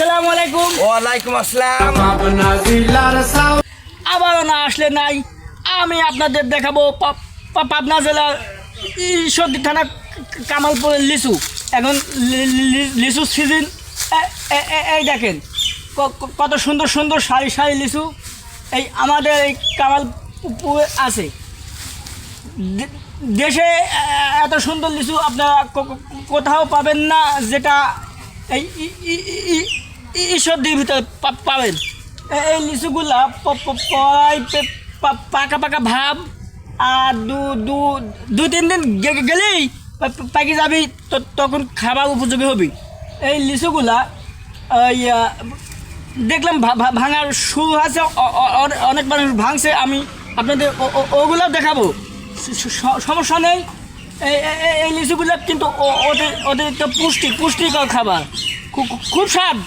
আসসালামু আলাইকুম। ওয়ালাইকুম আসসালাম। আবারও না আসলে নাই, আমি আপনাদের দেখাবো পাবনা জেলার ঈশ্বরদী থানা কামালপুরের লিচু। এখন লিচু সিজন। এই দেখেন কত সুন্দর সুন্দর সারি সারি লিচু এই আমাদের এই কামালপুরে আছে। দেশে এত সুন্দর লিচু আপনারা কোথাও পাবেন না, যেটা এই ঈশ্বরদীর ভিতরে পাবেন। এই লিচুগুলা প্রায় পাকা পাকা ভাব, আর দু তিন দিন গেলেই পাকি যাবি, তখন খাবার উপযোগী হবি। এই লিচুগুলা দেখলাম ভাঙার শুরু আছে, অনেক মানুষ ভাঙছে। আমি আপনাদের ওগুলো দেখাবো, সমস্যা নেই। এই লিচুগুলো কিন্তু অতিরিক্ত পুষ্টিকর খাবার, খুব স্বাদ,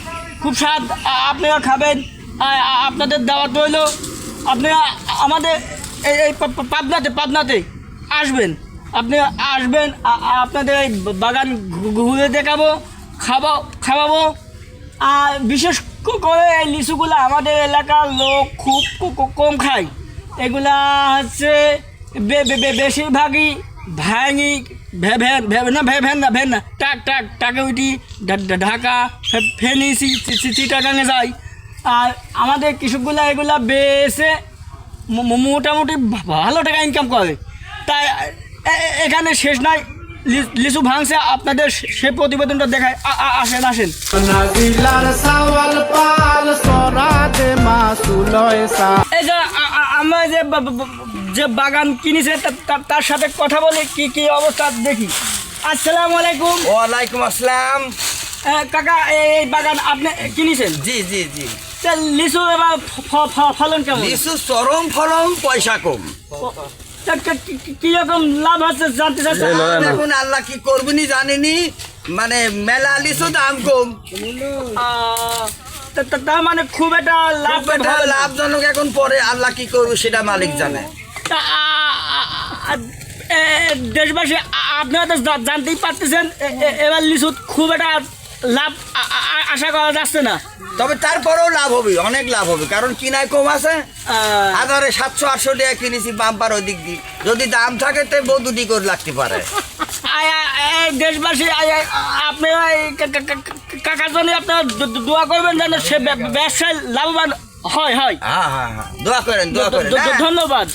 খুব স্বাদ। আপনারা খাবেন, আপনাদের দাওয়াত রইল। আপনারা আমাদের এই পাবনাতে আসবেন, আপনি আসবেন, আপনাদের এই বাগান ঘুরে দেখাবো, খাওয়াবো। আর বিশেষ করে এই লিচুগুলো আমাদের এলাকার লোক খুব কম খায়। এগুলা হচ্ছে বেশিরভাগই ভ্যাঙি ভ্যান না টাকা উঠি ঢাকা ফেনি চিটাগাঙে যায়। আর আমাদের কৃষকগুলা এগুলা বেছে মোটামুটি ভালো টাকা ইনকাম করে। তাই এখানে শেষ নাই, লিচু ভাঙছে, আপনাদের সে প্রতিবেদনটা দেখায়। আসেন। এই যে আমরা যে বাগান কিনেছে তার সাথে কথা বলে কি অবস্থা দেখি। আসসালামু আলাইকুম। ওয়ালাইকুম আসসালাম। কাকা, এই বাগান আপনি কিনেছেন? জি জি জি। লিচু এবার ফলন কেমন? লিচু চরম ফলন, পয়সা কম। কিরকম লাভ হচ্ছে জানতে চাচ্ছি। এখন আল্লাহ কি করবেনি জানিনি, মানে মেলা লিচু দাম কম। তার মানে খুব একটা লাভজনক। এখন পরে আল্লাহ কি করবে সেটা মালিক জানে। দেশবাসী আপনারা তো জানতেই পারতেছেন, এবার লিচু খুব একটা লাভ আশা করা যাচ্ছে না। তবে তারপরেও লাভ হবে, অনেক লাভ হবে, কারণ কিনায় কম আছে। হাজারে 700-800 টাকা কিনেছি বাম্পার ওই দিক দিয়ে। যদি দাম থাকে তো বহু দুটি করে লাগতে পারে। দেশবাসী আপনারা কাকার জন্য আপনারা দোয়া করবেন যেন সে ব্যবসায় লাভবান হয়। হ্যাঁ, দোয়া করেন। ধন্যবাদ।